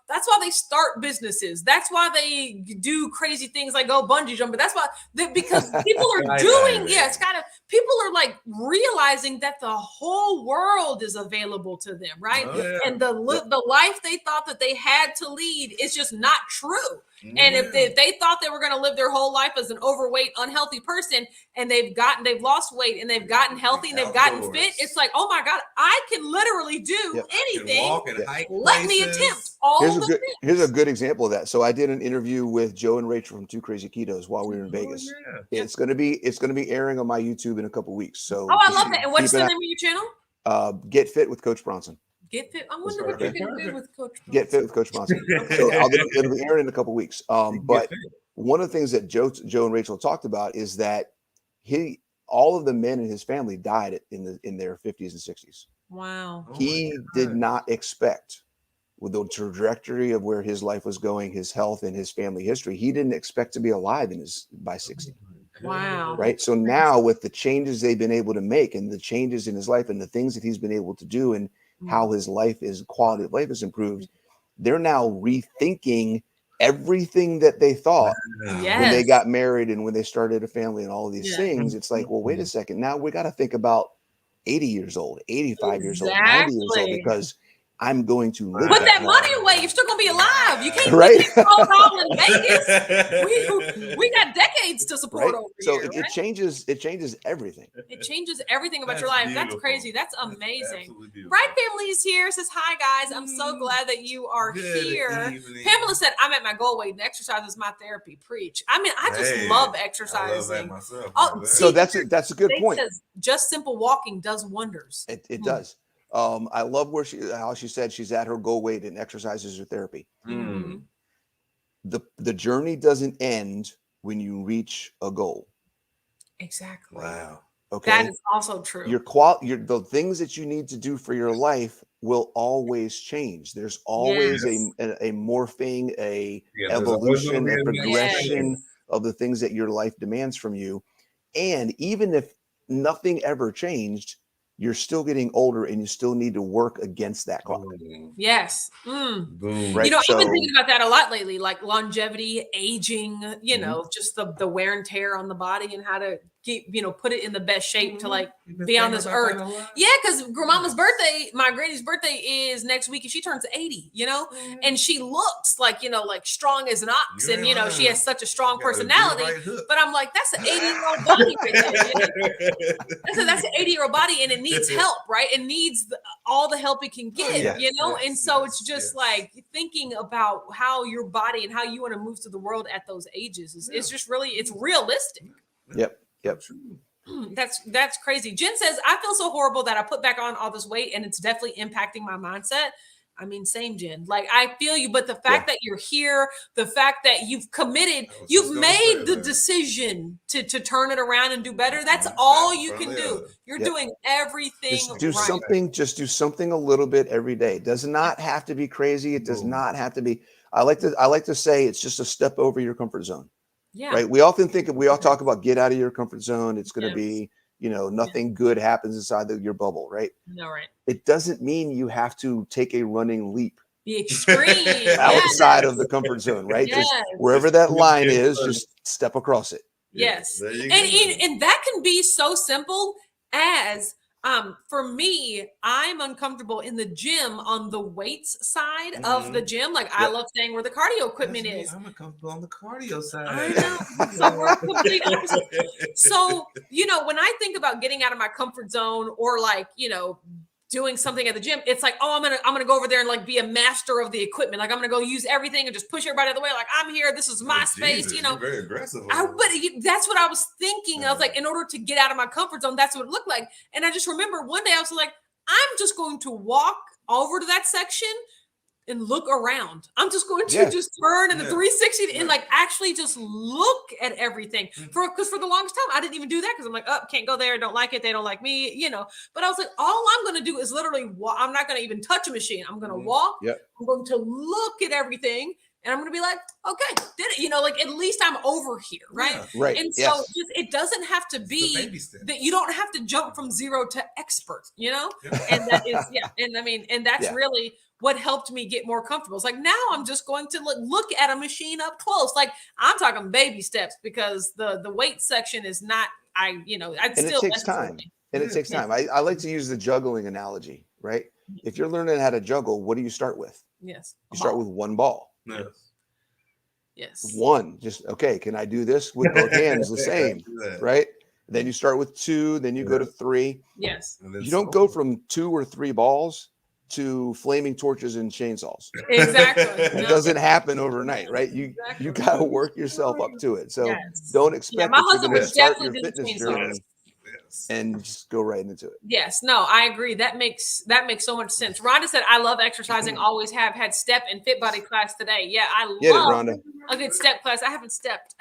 that's why they start businesses. That's why they do crazy things like go bungee jumping. That's why because people are doing. It's kind of people are like realizing that the whole world is available to them, right? And the life they thought that they had to lead is just not true. And if they thought they were going to live their whole life as an overweight, unhealthy person, and they've lost weight and they've gotten healthy and they've gotten fit, it's like, oh my God, I can literally do anything. Walk and hike Let me attempt all the things. Here's a good example of that. So I did an interview with Joe and Rachel from 2 Crazy Ketos while we were in Vegas. It's going to be airing on my YouTube in a couple weeks. So I love that. And what's the name of your channel? Get Fit with Coach Bronson. Get Fit. I wonder what you're going to do with Coach Bronson. Get Fit with Coach Bronson. So it'll be airing in a couple weeks. But one of the things that Joe and Rachel talked about is that all of the men in his family died in their 50s and 60s. Wow. He did not expect with the trajectory of where his life was going, his health and his family history, he didn't expect to be alive by 60. Wow. Right. So now with the changes they've been able to make and the changes in his life and the things that he's been able to do and how his quality of life has improved, they're now rethinking everything that they thought when they got married and when they started a family and all of these things. It's like, well, wait a second. Now we got to think about 80 years old, 85 years old, 90 years old, because I'm going to live. Put that money away. You're still going to be alive. You can't, right? You can't go all in Vegas. We got decades to support over so here. It changes everything. It changes everything about your life. Beautiful. That's crazy. That's amazing. That's Bright Family's here. Says, hi, guys. I'm so glad that you are here. Evening. Pamela said, I'm at my goal weight and exercise is my therapy. Preach. I mean, I just love exercising. I love that myself. So that's a good point. Just simple walking does wonders. It does. I love how she said she's at her goal weight and exercises her therapy. The journey doesn't end when you reach a goal. Exactly. Wow. Okay. That is also true. The things that you need to do for your life will always change. There's always a morphing, evolution, a progression of the things that your life demands from you. And even if nothing ever changed, you're still getting older and you still need to work against that clock. Yes. Boom. Right. I've been thinking about that a lot lately, like longevity, aging, just the wear and tear on the body and how to keep, put it in the best shape to like be on this earth. Yeah, because grandmama's birthday, my granny's birthday is next week and she turns 80, and she looks like, like strong as an ox. And, she has such a strong personality. But I'm like, that's an 80-year-old body right there. That's an 80-year-old body and it needs help, right? It needs all the help it can get, and so it's just like thinking about how your body and how you want to move through the world at those ages. It's just really, it's realistic. Yep. That's crazy. Jen says, I feel so horrible that I put back on all this weight and it's definitely impacting my mindset. I mean, same, Jen. Like, I feel you, but the fact that you're here, the fact that you've committed, you've made the decision to turn it around and do better. That's all you can do. You're doing everything Just do something a little bit every day. It does not have to be crazy. It does not have to be. I like to say it's just a step over your comfort zone. Yeah. Right. We all talk about get out of your comfort zone. It's going to be, nothing good happens inside your bubble. Right. No, right. It doesn't mean you have to take a running leap. The extreme outside of the comfort zone. Right. Just wherever that line is, just step across it. Yes. And that can be so simple as for me, I'm uncomfortable in the gym on the weights side of the gym. Like I love staying where the cardio equipment is. I'm uncomfortable on the cardio side. I know. So we're complete opposite. So, when I think about getting out of my comfort zone or like, doing something at the gym, it's like, oh, I'm gonna go over there and like be a master of the equipment. Like I'm gonna go use everything and just push everybody out of the way. Like I'm here, this is my space. You're very aggressive. But that's what I was thinking. I was like, in order to get out of my comfort zone, that's what it looked like. And I just remember one day I was like, I'm just going to walk over to that section and look around. I'm just going to just turn in the 360 and like actually just look at everything. Because for the longest time, I didn't even do that because I'm like, can't go there. Don't like it. They don't like me, But I was like, all I'm going to do is literally walk. I'm not going to even touch a machine. I'm going to walk. I'm going to look at everything. And I'm going to be like, okay, did it? Like at least I'm over here, right? Yeah, right. And so it doesn't have to be that you don't have to jump from zero to expert, And that is, And I mean, and that's really what helped me get more comfortable. It's like, now I'm just going to look at a machine up close. Like I'm talking baby steps because the weight section is not, it takes time. And it takes time. I like to use the juggling analogy, right? If you're learning how to juggle, what do you start with? Yes. You start with one ball. Yes. One, just, okay, can I do this with both hands the same, right? Then you start with two, then you go to three. Yes. You don't go from 2 or 3 balls to flaming torches and chainsaws. Exactly. It doesn't happen overnight, right? You got to work yourself up to it. So don't expect my husband was definitely your fitness journey. and just go right into it. Yes, no, I agree. That makes so much sense. Rhonda said, I love exercising, always have had step and fit body class today. Yeah, I love a good step class. I haven't stepped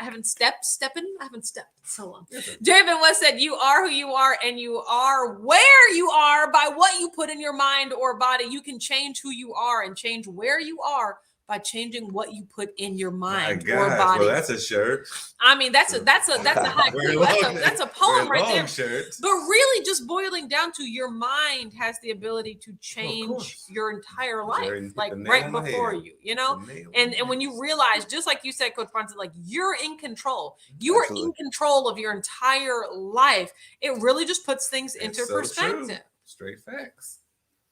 so long. Javen West said, you are who you are and you are where you are by what you put in your mind or body. You can change who you are and change where you are by changing what you put in your mind or body. Well, that's a shirt. I mean, that's a haiku. That's a poem right there. Shirt. But really, just boiling down to your mind has the ability to change your entire life, like right before you, you know. And when you realize, just like you said, Coach Bronson, like you're in control. You are in control of your entire life. It really just puts things into perspective. True. Straight facts.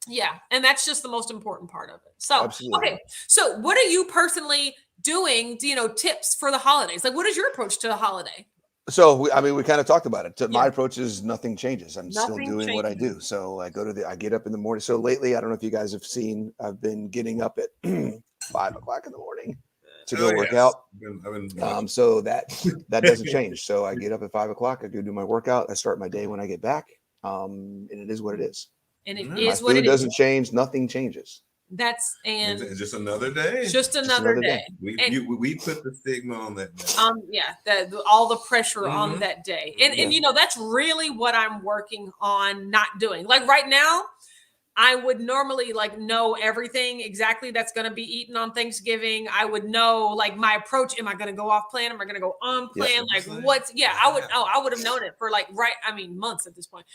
Yeah, and that's just the most important part of it. So, okay, so what are you personally doing, tips for the holidays? Like, what is your approach to the holiday? So, we kind of talked about it. My approach is nothing changes. I'm still doing what I do. So I get up in the morning. So lately, I don't know if you guys have seen, I've been getting up at 5 o'clock in the morning to go work out. So that doesn't change. So I get up at 5 o'clock. I go do my workout. I start my day when I get back. And it is what it is. And it is what it is. It doesn't change. Nothing changes. It's just another day. Just another day. We put the stigma on that day. All the pressure on that day. And that's really what I'm working on not doing. Like right now, I would normally know everything exactly that's going to be eaten on Thanksgiving. I would know my approach. Am I going to go off plan? Am I going to go on plan? I would have known it for months at this point.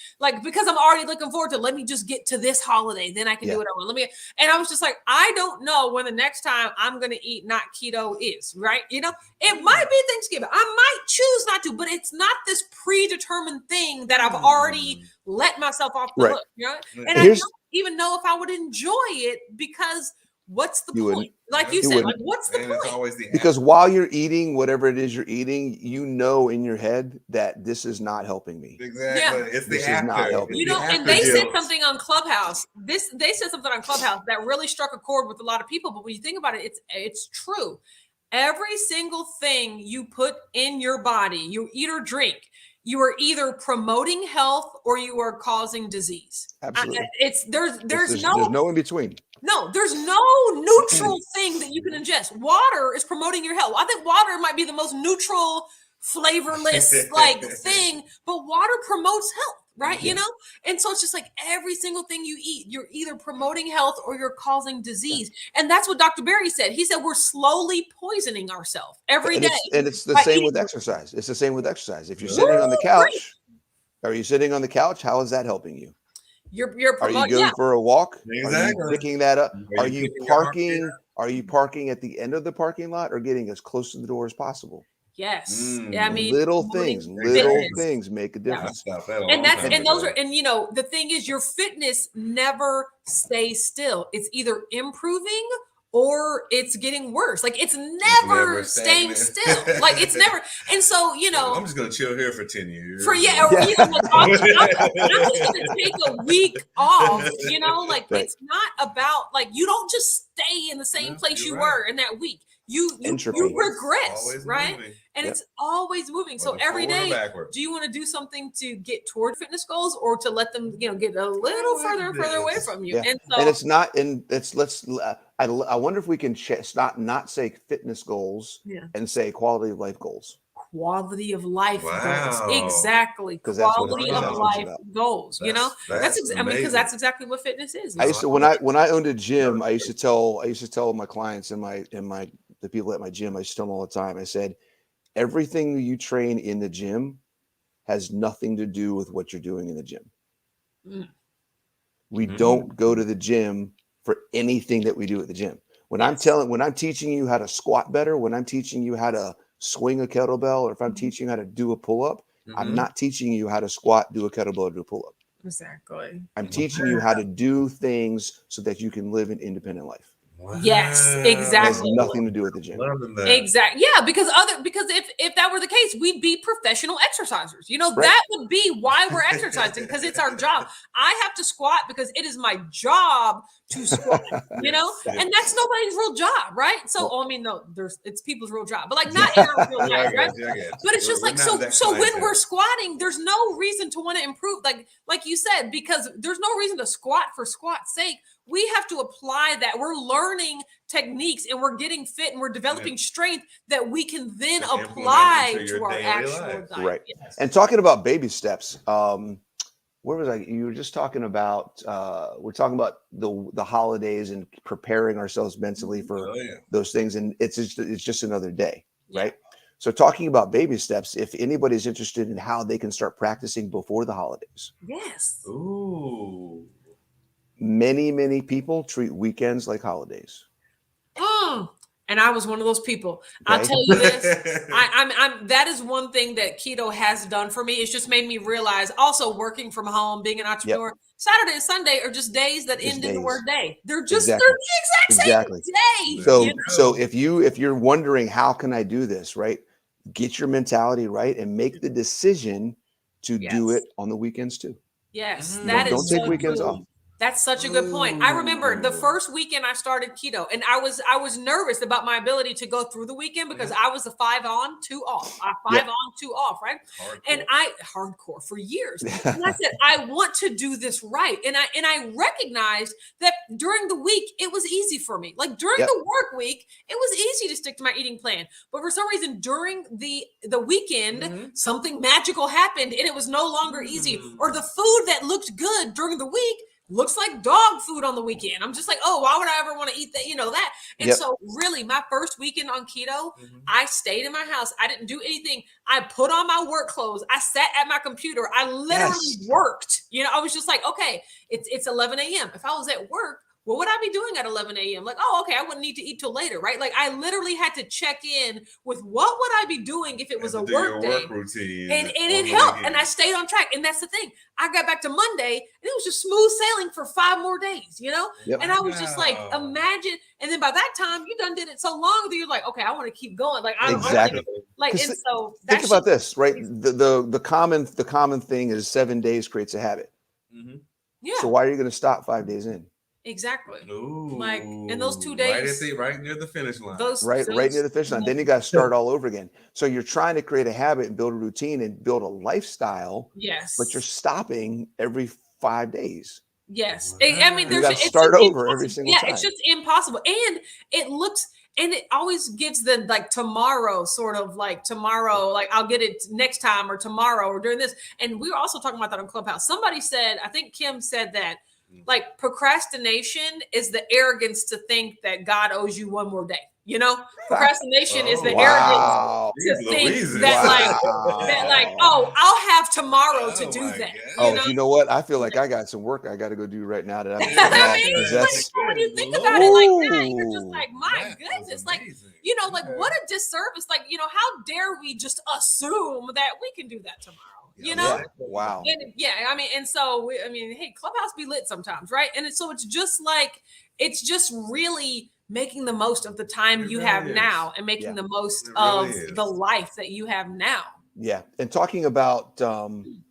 Because I'm already looking forward to, let me just get to this holiday. Then I can do what I want. And I was just like, I don't know when the next time I'm going to eat not keto is, right? It might be Thanksgiving. I might choose not to, but it's not this predetermined thing that I've already let myself off the hook. And I don't even know if I would enjoy it, because what's the point? Like you said, what's the point? Because while you're eating whatever it is you're eating, in your head that this is not helping me. Exactly. Yeah. It's the after. Not helping me. And they said something on Clubhouse. They said something on Clubhouse that really struck a chord with a lot of people. But when you think about it, it's true. Every single thing you put in your body, you eat or drink, you are either promoting health or you are causing disease. Absolutely. There's no in between. No, there's no neutral thing that you can ingest. Water is promoting your health. I think water might be the most neutral, flavorless thing, but water promotes health, right? And so it's just every single thing you eat, you're either promoting health or you're causing disease. And that's what Dr. Berry said. He said we're slowly poisoning ourselves every day. And it's the same with exercise. It's the same with exercise. If you're sitting on the couch, are you sitting on the couch? How is that helping you? Are you going for a walk? Exactly. Are you picking that up? Are you parking? Are you parking at the end of the parking lot or getting as close to the door as possible? Yes. Little things make a difference. The thing is, your fitness never stays still. It's either improving or it's getting worse. It's never staying still. It's never. And so, I'm just going to chill here for 10 years. I'm just going to take a week off, It's not about, you don't just stay in the same place you were in that week. You regress, right? Moving. And it's always moving. So every day, do you want to do something to get toward fitness goals or to let them, get a little further and further away from you? Yeah. And it's not, I wonder if we can not say fitness goals and say quality of life goals. Quality of life goals. Exactly. Quality of life goals. Because that's exactly what fitness is. I used to, when I owned a gym, I used to tell my clients and the people at my gym, I used to tell them all the time, I said, everything you train in the gym has nothing to do with what you're doing in the gym. We don't go to the gym for anything that we do at the gym. When I'm teaching you how to squat better, when I'm teaching you how to swing a kettlebell, or if I'm teaching you how to do a pull-up, I'm not teaching you how to squat, do a kettlebell, or do a pull-up. Exactly. I'm teaching you how to do things so that you can live an independent life. Wow. Yes, It has exactly. nothing to do with the gym. Exactly. Yeah, because if that were the case, we'd be professional exercisers. That would be why we're exercising, because it's our job. I have to squat because it is my job to squat. And that's nobody's real job, right? So, it's people's real job, but like not in our real life, right? But it's just like so when we're squatting, there's no reason to want to improve, like you said, because there's no reason to squat for squat's sake. We have to apply that. We're learning techniques and we're getting fit and we're developing strength that we can then apply to our actual diet. Right. Yes. And talking about baby steps, where was I? You were just talking about, we're talking about the holidays and preparing ourselves mentally for those things. And it's just another day, right? So talking about baby steps, if anybody's interested in how they can start practicing before the holidays. Yes. Ooh. Many people treat weekends like holidays. And I was one of those people. Okay. I'll tell you this. I'm that is one thing that keto has done for me. It's just made me realize, also working from home, being an entrepreneur, Saturday and Sunday are just days that end in the word day. They're just they're the exact same day. So if you're wondering how can I do this, right? Get your mentality right and make the decision to do it on the weekends too. Yes, don't take weekends off. That's such a good point. I remember the first weekend I started keto, and I was nervous about my ability to go through the weekend because I was a 5 on, 2 off, 5 on, 2 off, right? Hardcore. And hardcore for years. And I said, I want to do this right. And I recognized that during the week it was easy for me. Like during the work week, it was easy to stick to my eating plan. But for some reason during the weekend, something magical happened and it was no longer easy. Or the food that looked good during the week looks like dog food on the weekend. I'm just like, oh, why would I ever want to eat that? That. And so really my first weekend on keto, I stayed in my house. I didn't do anything. I put on my work clothes. I sat at my computer. I literally worked. I was just like, okay, it's 11 a.m. If I was at work, what would I be doing at 11 a.m.? Like, oh, okay, I wouldn't need to eat till later, right? Like I literally had to check in with what would I be doing if it was a work day. Work routine and it helped. And I stayed on track. And that's the thing. I got back to Monday and it was just smooth sailing for 5 more days, And I was just like, imagine. And then by that time you done did it so long that you're like, okay, I want to keep going. Like exactly. And so think about this, right? The common thing is 7 days creates a habit. Yeah. So why are you going to stop 5 days in? Exactly. Ooh, like in those 2 days, right near the finish line. Right near the finish line. Then you got to start all over again. So you're trying to create a habit and build a routine and build a lifestyle. Yes. But you're stopping every 5 days. Yes. I mean, you got to start over every single time. Yeah, it's just impossible. And it always gives the like tomorrow sort of like tomorrow, like I'll get it next time or tomorrow or during this. And we were also talking about that on Clubhouse. Somebody said, I think Kim said that, like procrastination is the arrogance to think that God owes you one more day. Procrastination is the arrogance to think that oh, I'll have tomorrow to do that. You know what? I feel like I got some work I got to go do right now. That when you think about it like that, you're just like, my goodness, like like what a disservice. Like how dare we just assume that we can do that tomorrow? Wow. And, hey, Clubhouse be lit sometimes, right? And so it's just really making the most of the time you have now and making the most of the life that you have now. Yeah. And talking about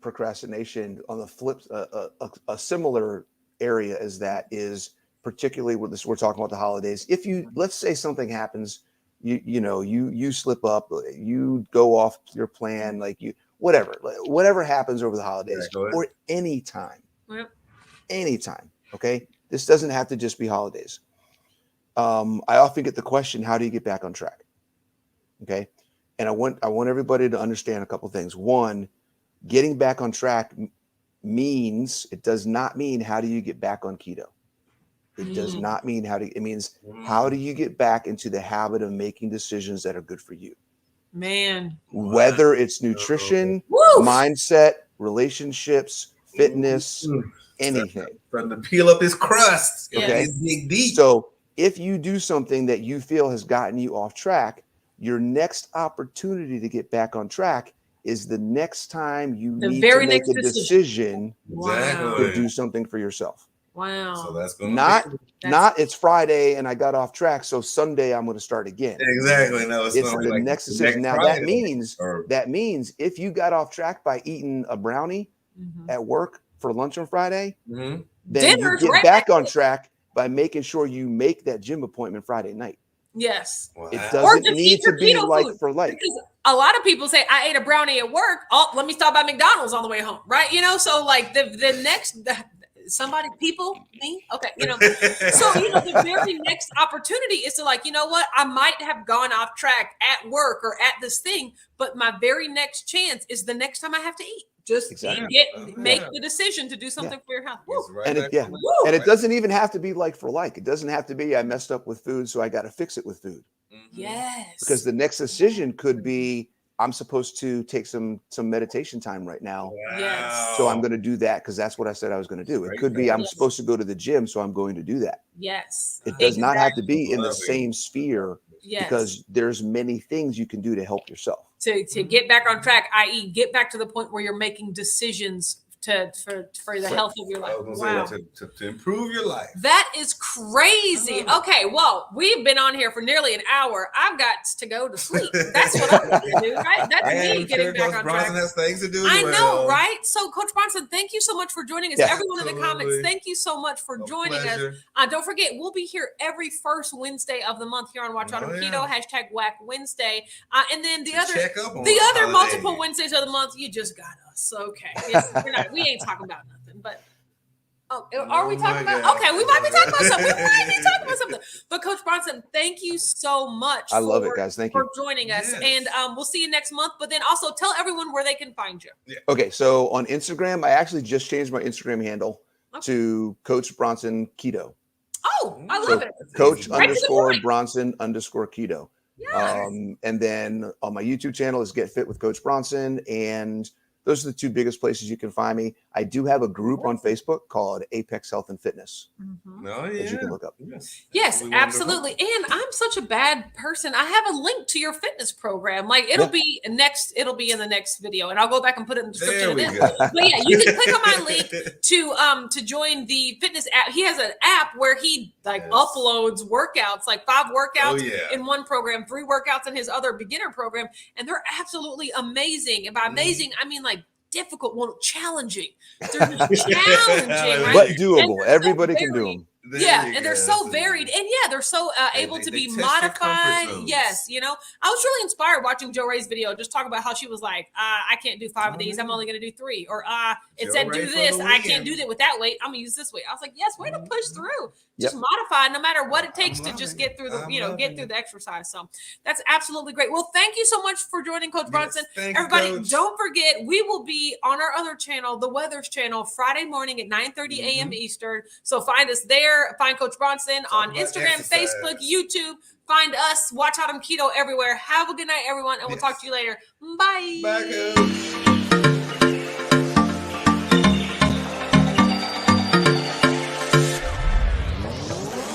procrastination on the flip, a similar area as that is particularly with this, we're talking about the holidays. If let's say something happens, you slip up, you go off your plan, whatever happens over the holidays or anytime. Okay. This doesn't have to just be holidays. I often get the question, how do you get back on track? Okay. And I want everybody to understand a couple of things. One, getting back on track it does not mean how do you get back on keto? It does not mean it means how do you get back into the habit of making decisions that are good for you? Man. Whether it's nutrition, mindset, relationships, fitness, anything. From to peel up his crust. Okay. Dig deep. So if you do something that you feel has gotten you off track, your next opportunity to get back on track is the next time you need to make a decision to do something for yourself. Wow. So that's going to not it's Friday and I got off track, so Sunday I'm going to start again. Exactly. No, it's the like next decision. Now that means if you got off track by eating a brownie at work for lunch on Friday, then dinner's you get back on track by making sure you make that gym appointment Friday night. Yes. Wow. It doesn't need to be like for like. Because a lot of people say, I ate a brownie at work. Oh, let me stop by McDonald's on the way home. Right. You know, so like me. Okay. You know, so, you know, the very next opportunity is to like, you know what? I might have gone off track at work or at this thing, but my very next chance is the next time I have to eat. Just make the decision to do something for your health. And it doesn't even have to be like for like. It doesn't have to be I messed up with food, so I got to fix it with food. Yes. Because the next decision could be I'm supposed to take some meditation time right now. Yes. So I'm going to do that because that's what I said I was going to do. It could be I'm supposed to go to the gym, so I'm going to do that. Yes. It does not have to be in the same sphere because there's many things you can do to help yourself. To get back on track, i.e. get back to the point where you're making decisions for the health of your life. Wow. To improve your life. That is crazy. Okay, well, we've been on here for nearly an hour. I've got to go to sleep. That's what I'm going to do, right? That's me getting back on track. Has things to do I know, right? So, Coach Bronson, thank you so much for joining us. Everyone in the comments, thank you so much for joining us. Don't forget, we'll be here every first Wednesday of the month here on Watch Autumn Keto, #Whack Wednesday. And then the other multiple Wednesdays of the month, you just got us. Okay. We ain't talking about nothing, but are we talking about? Okay, we might be talking about something. But Coach Bronson, thank you so much. I love it, guys. Thank you for joining us, and we'll see you next month. But then also tell everyone where they can find you. Okay, so on Instagram, I actually just changed my Instagram handle to Coach Bronson Keto. Oh, I love it. Coach _Bronson _Keto. Yes. And then on my YouTube channel is Get Fit with Coach Bronson, and those are the two biggest places you can find me. I do have a group on Facebook called Apex Health and Fitness. That you can look up. Yes, absolutely. And I'm such a bad person. I have a link to your fitness program. Like it'll be in the next video, and I'll go back and put it in the description of this. But yeah, you can click on my link to join the fitness app. He has an app where he uploads workouts, like 5 workouts in one program, 3 workouts in his other beginner program, and they're absolutely amazing. And by amazing, I mean like difficult, challenging. They're challenging, right? But doable. Everybody can do them. And they're so varied, and they're so able to be modified. Yes, you know, I was really inspired watching Joe Ray's video. Just talk about how she was like, I can't do 5 of these. I'm only going to do 3. Or it said do this. I can't do that with that weight. I'm gonna use this weight. I was like, yes, way to push through. Just modify, no matter what it takes to just get through the get through the exercise. So that's absolutely great. Well, thank you so much for joining Coach Bronson. Everybody, don't forget, we will be on our other channel, the Weathers channel, Friday morning at 9:30 a.m. Eastern. So find us there. Find Coach Bronson on Instagram, Facebook, YouTube. Find us. Watch Autumn Keto everywhere. Have a good night, everyone, and we'll talk to you later. Bye. Bye, Coach.